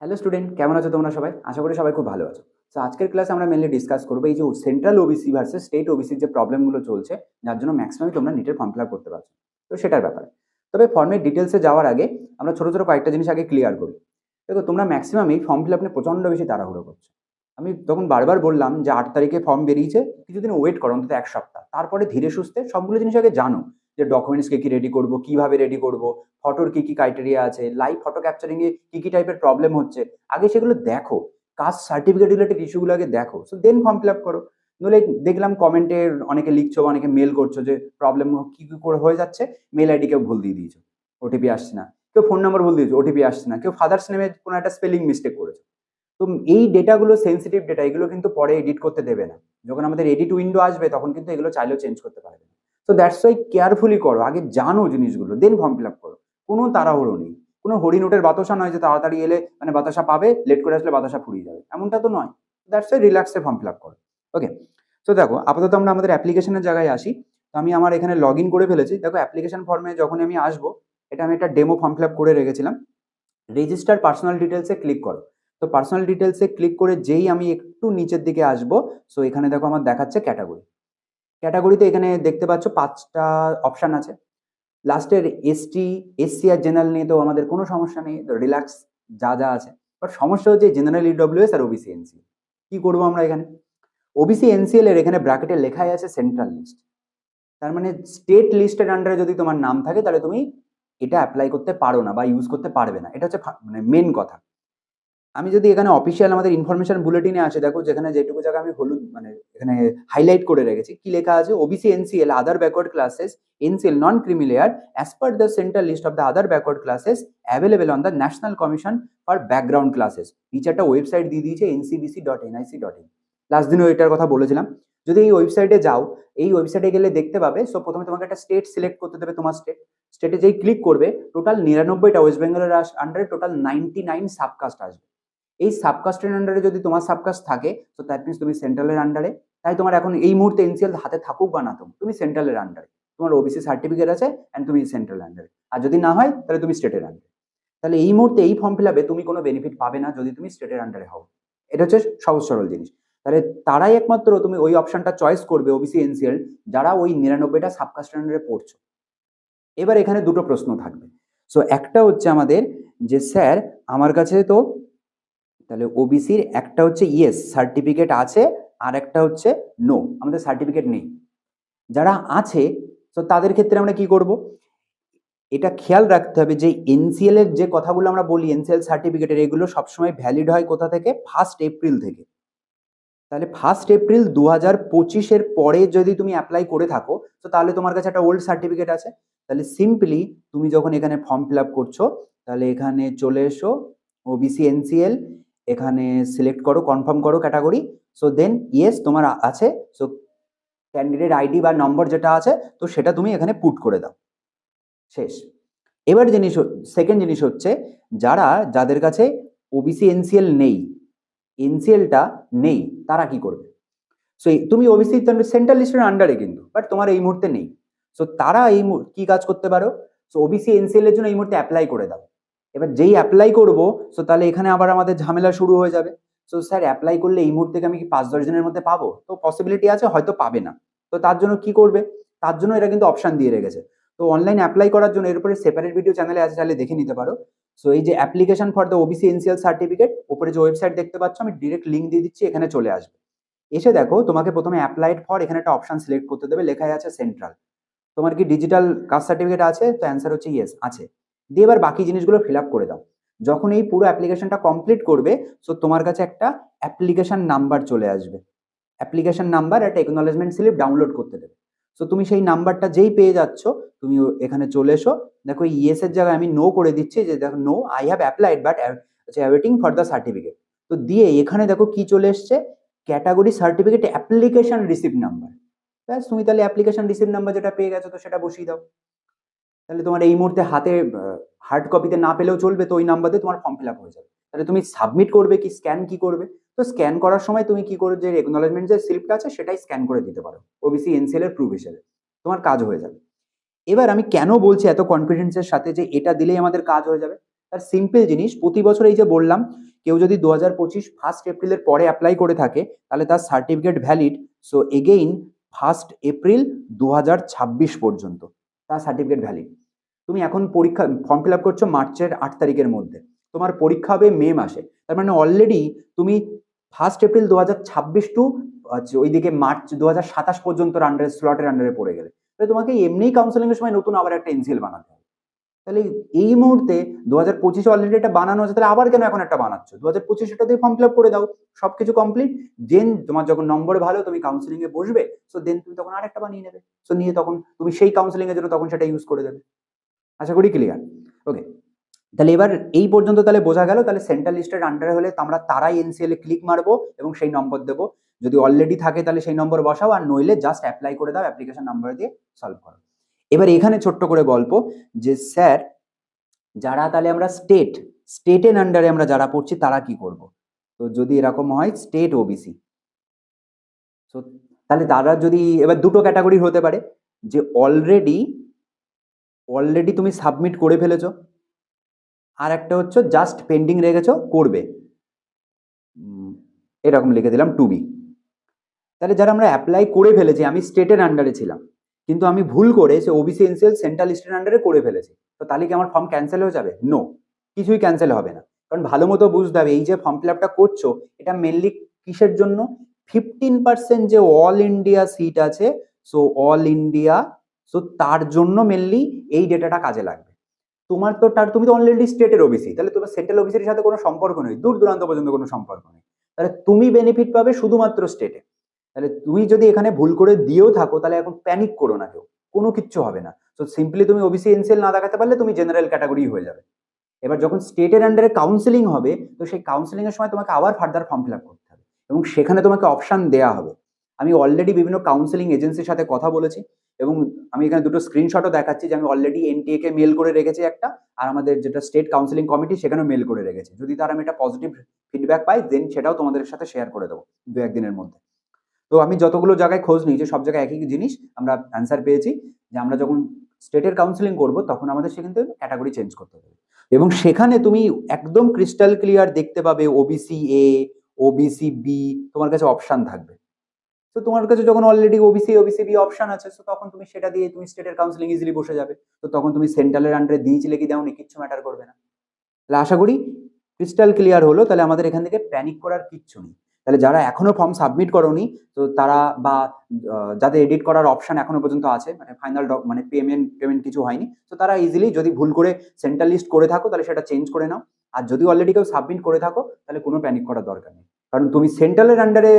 Hello student, কেমন আছো তোমরা সবাই? আশা করি সবাই খুব ভালো আছো। তো আজকের ক্লাসে আমরা মেনলি ডিসকাস করবো এই যে সেন্ট্রাল ওবিসি ভার্সেস স্টেট ওবিসির যে প্রবলেমগুলো চলছে, যার জন্য ম্যাক্সিমামই তোমরা নিটের ফর্ম ফিল আপ করতে পারছো। তো সেটার ব্যাপারে তবে ফর্মের ডিটেলসে যাওয়ার আগে আমরা ছোটো ছোটো কয়েকটা জিনিস আগে ক্লিয়ার করি। দেখো, তোমরা ম্যাক্সিমামই ফর্ম ফিল আপ নিয়ে প্রচণ্ড বেশি তাড়াহুড়ো করছো। আমি তখন বারবার বললাম যে 8 তারিখে ফর্ম বেরিয়েছে, কিছুদিন ওয়েট করো, অন্তত 1 সপ্তাহ, তারপরে ধীরে সুস্থে সবগুলো জিনিস আগে জানো যে ডকুমেন্টসকে কী রেডি করবো, কীভাবে রেডি করবো, ফটোর কী কী ক্রাইটেরিয়া আছে, লাইভ ফটো ক্যাপচারিংয়ে কী কী টাইপের প্রবলেম হচ্ছে, আগে সেগুলো দেখো। কাস্ট সার্টিফিকেট রিলেটেড ইস্যুগুলো আগে দেখো, so then form fill up করো। নইলে দেখলাম কমেন্টে অনেকে লিখছো, অনেকে মেল করছো যে প্রবলেম কী কী করে হয়ে যাচ্ছে। মেল আইডি কেউ ভুল দিয়ে দিয়েছো, ওটিপি আসছে না, কেউ ফোন নাম্বার ভুল দিয়েছো, ওটিপি আসছে না, কেউ ফাদার্স নেমে কোনো একটা স্পেলিং মিস্টেক করেছো। তো এই ডেটাগুলো সেন্সিটিভ ডেটা, এগুলো কিন্তু পরে এডিট করতে দেবে না। যখন আমাদের এডিট উইন্ডো আসবে তখন কিন্তু এগুলো চাইলেও চেঞ্জ করতে পারবে না। তো দ্যাটস ওয়াই কেয়ারফুলি করো, আগে জানো জিনিসগুলো, দেন ফর্ম ফিল আপ করো। কোনো তাড়াহুড়ো নেই, কোনো হরিনোটের বাতাসা নয় যে তাড়াতাড়ি এলে মানে বাতাসা পাবে, লেট করে আসলে বাতাসা ফুরিয়ে যাবে, এমনটা তো নয়। দ্যাটস ওয়াই রিল্যাক্সে ফর্ম ফিল আপ করো। ওকে, তো দেখো আপাতত আমরা আমাদের অ্যাপ্লিকেশনের জায়গায় আসি। তো আমি আমার এখানে লগ ইন করে ফেলেছি। দেখো, অ্যাপ্লিকেশন ফর্মে যখন আমি আসবো, এটা আমি একটা ডেমো ফর্ম ফিল আপ করে রেখেছিলাম। রেজিস্টার পার্সোনাল ডিটেলসে ক্লিক করো। তো পার্সোনাল ডিটেলসে ক্লিক করে যেই আমি একটু নিচের দিকে আসবো, সো এখানে দেখো আমার দেখাচ্ছে ক্যাটাগরি। ক্যাটাগরিতে এখানে দেখতে পাচ্ছ 5টা অপশান আছে। লাস্টের এসটি, এসসি আর জেনারেল নিয়ে তো আমাদের কোনো সমস্যা নেই, রিল্যাক্স, যা যা আছে। বাট সমস্যা হচ্ছে জেনারেল ইডব্লিউএস আর ওবিসি এনসিএল। কি করবো আমরা এখানে? ওবিসি এনসিএল এর এখানে ব্র্যাকেটে লেখাই আছে সেন্ট্রাল লিস্ট। তার মানে স্টেট লিস্টের আন্ডারে যদি তোমার নাম থাকে তাহলে তুমি এটা অ্যাপ্লাই করতে পারো না বা ইউজ করতে পারবে না। এটা হচ্ছে মানে মেন কথা। আমি যদি এখানে অফিসিয়াল আমাদের ইনফরমেশন বুলেটিনে আসে, দেখো যেখানে যেটুকু জায়গা আমি হলুদ মানে এখানে হাইলাইট করে রেখেছি, কি লেখা আছে? OBC NCL other backward classes NCL non creamy layer as per the central list of the other backward classes available on the national commission for background classes. নিচে একটা ওয়েবসাইট দিয়ে দিয়েছে ncbc.nic.in। লাস্ট দিনও এটার কথা বলেছিলাম। যদি এই ওয়েবসাইটে যাও, এই ওয়েবসাইটে গেলে দেখতে পাবে। সো প্রথমে তোমাকে একটা স্টেট সিলেক্ট করতে দেবে, তোমার স্টেটে যেই ক্লিক করবে, টোটাল 99টা, ওয়েস্ট বেঙ্গলের আন্ডারে টোটাল 99 সাবকাস্ট আসবে। এই সাবকাস্টের আন্ডারে যদি তোমার সাবকাস্ট থাকে, তো দ্যাট মিনস তুমি সেন্ট্রালের আন্ডারে। তাই তোমার এখন এই মুহূর্তে এনসিএল হাতে থাকুক বা না থাকুক, তুমি সেন্ট্রালের আন্ডারে, তোমার ওবিসি সার্টিফিকেট আছে অ্যান্ড তুমি সেন্ট্রাল আন্ডারে। আর যদি না হয় তাহলে তুমি স্টেটের আন্ডারে। তাহলে এই মুহূর্তে এই ফর্ম ফিল আপে তুমি কোনো বেনিফিট পাবে না যদি তুমি স্টেটের আন্ডারে হও। এটা হচ্ছে সহজ সরল জিনিস। তাহলে তারাই একমাত্র তুমি ওই অপশনটা চয়েস করবে, ওবিসি এনসিএল, যারা ওই 99টা সাবকাস্টের আন্ডারে পড়ছো। এবার এখানে দুটো প্রশ্ন থাকবে। সো একটা হচ্ছে আমাদের যে স্যার আমার কাছে তো তাহলে ওবিসির একটা হচ্ছে ইয়েস সার্টিফিকেট আছে, আর একটা হচ্ছে নো, আমাদের সার্টিফিকেট নেই। যারা আছে তো তাদের ক্ষেত্রে আমরা কি করব? এটা খেয়াল রাখতে হবে যে এনসিএল এর যে কথাগুলো আমরা বলি, এনসিএল সার্টিফিকেটের, এগুলো সবসময় ভ্যালিড হয় কোথা থেকে? 1 এপ্রিল থেকে। তাহলে 1 এপ্রিল 2025-এর পরে যদি তুমি অ্যাপ্লাই করে থাকো, তো তাহলে তোমার কাছে একটা ওল্ড সার্টিফিকেট আছে। তাহলে সিম্পলি তুমি যখন এখানে ফর্ম ফিল আপ করছো, তাহলে এখানে চলে এসো, ওবিসি এনসিএল, এখানে সিলেক্ট করো, কনফার্ম করো ক্যাটাগরি। সো দেন ইয়েস তোমার আছে। সো ক্যান্ডিডেট আইডি বা নম্বর যেটা আছে, তো সেটা তুমি এখানে পুট করে দাও, শেষ। এবার সেকেন্ড জিনিস হচ্ছে, যাদের কাছে ওবিসি এনসিএল নেই, এনসিএলটা নেই, তারা কি করবে? সো তুমি ওবিসি সেন্ট্রাল লিস্টের আন্ডারে কিন্তু, বাট তোমার এই মুহূর্তে নেই। সো তারা কি কাজ করতে পারো? সো ওবিসি এনসিএল এর জন্য এই মুহূর্তে অ্যাপ্লাই করে দাও। এবার যেই অ্যাপ্লাই করবো, সো তাহলে এখানে আবার আমাদের ঝামেলা শুরু হয়ে যাবে। সো স্যার অ্যাপ্লাই করলে এই মুহূর্তে আমি কি 5-10 দিনের মধ্যে পাবো? তো পসিবিলিটি আছে, হয়তো পাবে না। তো তার জন্য কি করবে? তার জন্য এরা কিন্তু অপশন দিয়ে রেখেছে। তো অনলাইন অ্যাপ্লাই করার জন্য এর উপরে সেপারেট ভিডিও চ্যানেলে আছে, চাইলে দেখে নিতে পারো। সো এই যে application for the OBC NCL certificate, উপরে যে ওয়েবসাইট দেখতে পাচ্ছ, আমি ডিরেক্ট লিঙ্ক দিয়ে দিচ্ছি, এখানে চলে আসবে। এসে দেখো, তোমাকে প্রথমে অ্যাপ্লাইড ফর, এখানে একটা অপশন সিলেক্ট করতে দেবে, লেখাই আছে সেন্ট্রাল। তোমার কি ডিজিটাল কাস্ট সার্টিফিকেট আছে? তো অ্যান্সার হচ্ছে ইয়েস আছে। দিয়ে এবার বাকি জিনিসগুলো ফিল আপ করে দাও। যখন এই পুরো অ্যাপ্লিকেশনটা কমপ্লিট করবে, সো তোমার কাছে একটা অ্যাপ্লিকেশন নাম্বার চলে আসবে। অ্যাপ্লিকেশন নাম্বার, একটা একনলেজমেন্ট স্লিপ ডাউনলোড করতে দেবে। সো তুমি সেই নাম্বারটা যেই পেয়ে যাচ্ছ, তুমি এখানে চলে এসো। দেখো ইয়েস এর জায়গায় আমি নো করে দিচ্ছি, যে দেখো no I have applied but waiting for the certificate. তো দিয়ে এখানে দেখো কি চলে এসছে, category certificate application receipt number. ব্যাস, তুমি তাহলে অ্যাপ্লিকেশন রিসিপ্ট নাম্বার যেটা পেয়ে গেছো, তো সেটা বসিয়ে দাও। তাহলে তোমার এই মুহূর্তে হাতে হার্ড কপিতে না পেলেও চলবে, তো ওই নাম্বার দিয়ে তোমার ফর্ম ফিল আপ হয়ে যাবে। তাহলে তুমি সাবমিট করবে কি স্ক্যান কি করবে? তো স্ক্যান করার সময় তুমি কি করবে, যে একনলেজমেন্ট যে স্লিপটা আছে সেটাই স্ক্যান করে দিতে পারো ওবিসি এনসিএল এর প্রুফ হিসেবে, তোমার কাজ হয়ে যাবে। এবার আমি কেন বলছি এত কনফিডেন্সের সাথে যে এটা দিলেই আমাদের কাজ হয়ে যাবে? তার সিম্পল জিনিস, প্রতি বছর এই যে বললাম, কেউ যদি 2025 1 এপ্রিলের পরে অ্যাপ্লাই করে থাকে তাহলে তার certificate valid, so again 1 April 2026 পর্যন্ত তার সার্টিফিকেট ভ্যালিড। তুমি এখন পরীক্ষা ফর্ম ফিল আপ করছো মার্চের 8 তারিখের মধ্যে, তোমার পরীক্ষা হবে মে মাসে, তার মানে অলরেডি তুমি 1 এপ্রিল 2026 টু ওইদিকে মার্চ 2027 পর্যন্ত স্লটের আন্ডারে পড়ে গেলে, তাহলে তোমাকে এমনিই কাউন্সেলিং এর সময় নতুন আবার একটা এনসিএল বানাতে হবে। তাহলে এই মুহূর্তে 2025 অলরেডি এটা বানানো আছে, তাহলে আবার কেন এখন একটা বানাচ্ছ? 2025 এটা দিয়ে ফর্ম ফিল আপ করে দাও, সবকিছু কমপ্লিট, দেন তোমার যখন নম্বর ভালো তুমি কাউন্সিলিং এ বসবে, সো দেন তুমি তখন আরেকটা বানিয়ে নেবে, সো নিয়ে তখন তুমি সেই কাউন্সিলিং এর জন্য তখন সেটা ইউজ করে দেবে। আশা করি ক্লিয়ার। ওকে, তাহলে এবার এই পর্যন্ত তাহলে বোঝা গেল, তাহলে সেন্ট্রাল লিস্টের আন্ডারে হলে আমরা তারাই এনসিএল এ ক্লিক মারবো এবং সেই নম্বর দেবো, যদি অলরেডি থাকে তাহলে সেই নম্বর বসাও, আর নইলে জাস্ট অ্যাপ্লাই করে দাও, অ্যাপ্লিকেশন নাম্বার দিয়ে সলভ করো। এবার এখানে ছোট্ট করে গল্প যে স্যার যারা তাহলে আমরা স্টেটের আন্ডারে আমরা যারা পড়ছি তারা কি করব? তো যদি এরকম হয় স্টেট ওবিসি, তো তাহলে তারা যদি এবার দুটো ক্যাটাগরি হতে পারে, যে অলরেডি তুমি সাবমিট করে ফেলেছো, আর একটা হচ্ছে জাস্ট পেন্ডিং রেখেছো করবে, এরকম লিখে দিলাম টু বি। তাহলে যারা আমরা অ্যাপ্লাই করে ফেলেছি, আমি স্টেটের আন্ডারে ছিলাম কিন্তু আমি ভুল করে সে ওবিসি এনসিএল সেন্ট্রাল লিস্টের আন্ডারে করে ফেলেছি, তো তাহলে কি আমার ফর্ম ক্যান্সেল হয়ে যাবে? নো, কিছুই ক্যান্সেল হবে না, কারণ ভালো মতো বুঝতে হবে এই যে ফর্ম ফিল আপটা করছো এটা মেনলি কিসের জন্য? 15% যে অল ইন্ডিয়া সিট আছে, সো অল ইন্ডিয়া, সো তার জন্য মেনলি এই ডেটাটা কাজে লাগবে। তুমি তো অলরেডি স্টেটের ওবিসি, তাহলে তোমার সেন্ট্রাল ওবিসির সাথে কোনো সম্পর্ক নেই, দূর দূরান্ত পর্যন্ত কোনো সম্পর্ক নেই, তাহলে তুমি বেনিফিট পাবে শুধুমাত্র স্টেটে। তাহলে তুমি যদি এখানে ভুল করে দিয়েও থাকো তাহলে এখন প্যানিক করো না কেউ, কোনো কিচ্ছু হবে না। তো সিম্পলি তুমি ওবিসি এনসিএল না দেখাতে পারলে তুমি জেনারেল ক্যাটাগরি হয়ে যাবে। এবার যখন স্টেটের আন্ডারে কাউন্সিলিং হবে, তো সেই কাউন্সিলিং এর সময় তোমাকে আবার ফার্দার ফর্ম ফিল আপ করতে হবে এবং সেখানে তোমাকে অপশন দেওয়া হবে। আমি অলরেডি বিভিন্ন কাউন্সিলিং এজেন্সির সাথে কথা বলেছি এবং আমি এখানে দুটো স্ক্রিনশটও দেখাচ্ছি যে আমি অলরেডি এনটিএ কে মেল করে রেখেছি একটা, আর আমাদের যেটা স্টেট কাউন্সিলিং কমিটি সেখানেও মেল করে রেখেছি, যদি তার আমি একটা পজিটিভ ফিডব্যাক পাই দেন সেটাও তোমাদের সাথে শেয়ার করে দেবো 2-1 দিনের মধ্যে। তো আমি যতগুলো জায়গায় খোঁজ নিয়েছি সব জায়গায় একই জিনিস আমরা অ্যান্সার পেয়েছি, যে আমরা যখন স্টেটের কাউন্সিলিং করব তখন আমাদের সেখান থেকে ক্যাটাগরি চেঞ্জ করতে হবে এবং সেখানে তুমি একদম ক্রিস্টাল ক্লিয়ার দেখতে পাবে ওবিসি এ, ওবিসি বি, তোমার কাছে অপশন থাকবে। তো তোমার কাছে যখন অলরেডি ওবিসি বি অপশন আছে, তো তখন তুমি সেটা দিয়ে তুমি স্টেটের কাউন্সিলিং ইজিলি বসে যাবে। তো তখন তুমি সেন্ট্রালের আন্ডারে দিয়েছিলে কি দাওনি কিচ্ছু ম্যাটার করবে না। তাহলে আশা করি ক্রিস্টাল ক্লিয়ার হলো, তাহলে আমাদের এখান থেকে প্যানিক করার কিচ্ছু নেই। তাহলে যারা এখনো ফর্ম সাবমিট করোনি, তো তারা বা যাদের এডিট করার অপশন এখনো পর্যন্ত আছে, মানে ফাইনাল মানে পেমেন্ট কিছু হয়নি, তো তারা ইজিলি যদি ভুল করে সেন্ট্রাল লিস্ট করে থাকো তাহলে সেটা চেঞ্জ করে নাও, আর যদি অলরেডি কেউ সাবমিট করে থাকো তাহলে কোনো প্যানিক করার দরকার নেই, কারণ তুমি সেন্ট্রালের আন্ডারে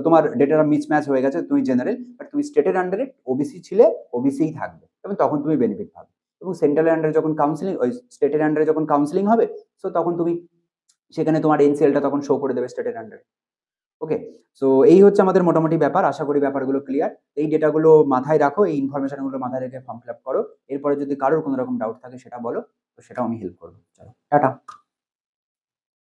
তোমার ডেটাটা মিসম্যাচ হয়ে গেছে, তুমি জেনারেল, বাট তুমি স্টেটের আন্ডারে ওবিসি ছিলে, ওবিসিই থাকবে এবং তখন তুমি বেনিফিট পাবে। এবং সেন্ট্রালের আন্ডারে যখন কাউন্সিলিং, ওই স্টেটের আন্ডারে যখন কাউন্সিলিং হবে, সো তখন তুমি সেখানে তোমার এনসিএলটা তখন শো করে দেবে স্টেটের আন্ডারে। ওকে, সো এই হচ্ছে আমাদের মোটামুটি ব্যাপার, আশা করি ব্যাপারগুলো ক্লিয়ার। এই ডেটাগুলো মাথায় রাখো, এই ইনফরমেশনগুলো মাথায় রেখে ফর্ম ফিল আপ করো, এরপরে যদি কারোর কোনো রকম ডাউট থাকে সেটা বলো, তো সেটাও আমি হেল্প করবো। চলো টাটা।